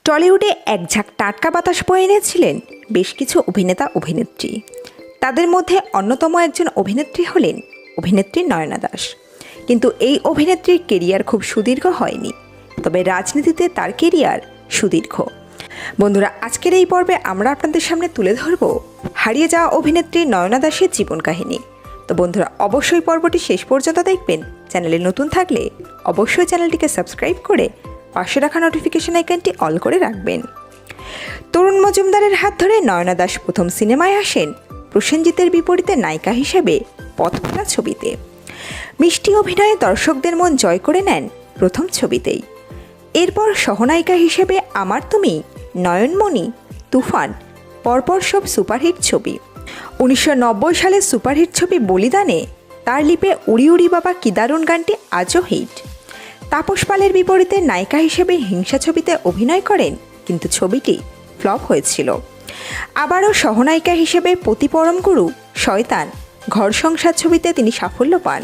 টলিউডে এক ঝাঁক টাটকা বাতাস বয়ে এনেছিলেন বেশ কিছু অভিনেতা অভিনেত্রী। তাদের মধ্যে অন্যতম একজন অভিনেত্রী হলেন অভিনেত্রী নয়না দাস। কিন্তু এই অভিনেত্রীর কেরিয়ার খুব সুদীর্ঘ হয়নি, তবে রাজনীতিতে তার কেরিয়ার সুদীর্ঘ। বন্ধুরা, আজকের এই পর্বে আমরা আপনাদের সামনে তুলে ধরব হারিয়ে যাওয়া অভিনেত্রী নয়না দাসের জীবন কাহিনী। তো বন্ধুরা, অবশ্যই পর্বটি শেষ পর্যন্ত দেখবেন। চ্যানেলে নতুন থাকলে অবশ্যই চ্যানেলটিকে সাবস্ক্রাইব করে পাশে রাখা নোটিফিকেশন আইকনটি অল করে রাখবেন। তরুণ মজুমদারের হাত ধরে নয়না দাস প্রথম সিনেমায় আসেন প্রসেনজিতের বিপরীতে নায়িকা হিসেবে পথফোটা ছবিতে। মিষ্টি অভিনয়ে দর্শকদের মন জয় করে নেন প্রথম ছবিতেই। এরপর সহনায়িকা হিসেবে আমার তুমি, নয়নমণি, তুফান পরপর সব সুপারহিট ছবি। 1990 সালের সুপারহিট ছবি বলিদানে তার লিপে উড়ি উড়ি বাবা কি দারুণ গানটি আজও হিট। তাপস পালের বিপরীতে নায়িকা হিসেবে হিংসা ছবিতে অভিনয় করেন, কিন্তু ছবিটি ফ্লপ হয়েছিল। আবারও সহনায়িকা হিসেবে পতি পরম গুরু, শয়তান, ঘর সংসার ছবিতে তিনি সাফল্য পান।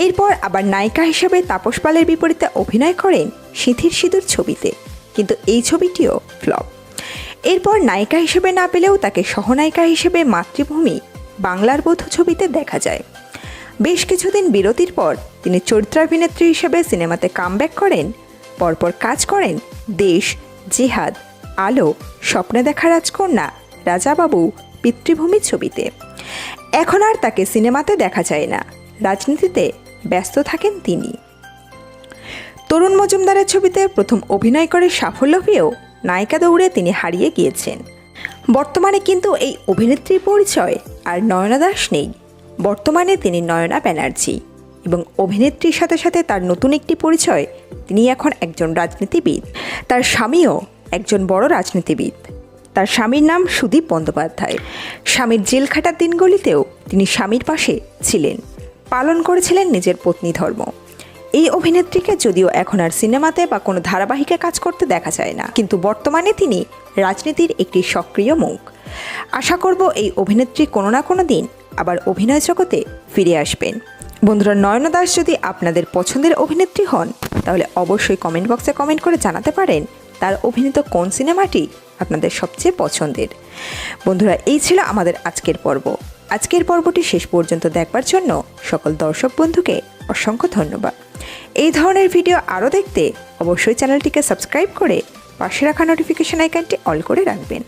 এরপর আবার নায়িকা হিসেবে তাপস পালের বিপরীতে অভিনয় করেন সিঁথির সিঁদুর ছবিতে, কিন্তু এই ছবিটিও ফ্লপ। এরপর নায়িকা হিসেবে না পেলেও তাকে সহনায়িকা হিসেবে মাতৃভূমি, বাংলার বধূ ছবিতে দেখা যায়। বেশ কিছুদিন বিরতির পর তিনি চরিত্রাভিনেত্রী হিসেবে সিনেমাতে কামব্যাক করেন। পরপর কাজ করেন দেশ, জিহাদ, আলো, স্বপ্নে দেখা রাজকন্যা, রাজাবাবু, পিতৃভূমি ছবিতে। এখন আর তাকে সিনেমাতে দেখা যায় না, রাজনীতিতে ব্যস্ত থাকেন তিনি। তরুণ মজুমদারের ছবিতে প্রথম অভিনয় করে সাফল্য পেয়েও নায়িকা দৌড়ে তিনি হারিয়ে গিয়েছেন। বর্তমানে কিন্তু এই অভিনেত্রীর পরিচয় আর নয়না দাস নেই। বর্তমানে তিনি নয়না ব্যানার্জি, এবং অভিনেত্রীর সাথে সাথে তার নতুন একটি পরিচয়, তিনি এখন একজন রাজনীতিবিদ। তার স্বামীও একজন বড় রাজনীতিবিদ। তার স্বামীর নাম সুদীপ বন্দ্যোপাধ্যায়। স্বামীর জেল খাটার দিনগুলিতেও তিনি স্বামীর পাশে ছিলেন, পালন করেছিলেন নিজের পত্নী ধর্ম। এই অভিনেত্রীকে যদিও এখন আর সিনেমাতে বা কোনো ধারাবাহিকে কাজ করতে দেখা যায় না, কিন্তু বর্তমানে তিনি রাজনীতির একটি সক্রিয় মুখ। আশা করব এই অভিনেত্রী কোনো না কোনো দিন আবার অভিনয় জগতে ফিরে আসবেন। বন্ধুরা, নয়না দাস যদি আপনাদের পছন্দের অভিনেত্রী হন, তাহলে অবশ্যই কমেন্ট বক্সে কমেন্ট করে জানাতে পারেন তার অভিনীত কোন সিনেমাটি আপনাদের সবচেয়ে পছন্দের। বন্ধুরা, এই ছিল আমাদের আজকের পর্ব। আজকের পর্বটি শেষ পর্যন্ত দেখবার জন্য সকল দর্শক বন্ধুকে অসংখ্য ধন্যবাদ। এই ধরনের ভিডিও আরও দেখতে অবশ্যই চ্যানেলটিকে সাবস্ক্রাইব করে পাশে রাখা নোটিফিকেশন আইকনটি অল করে রাখবেন।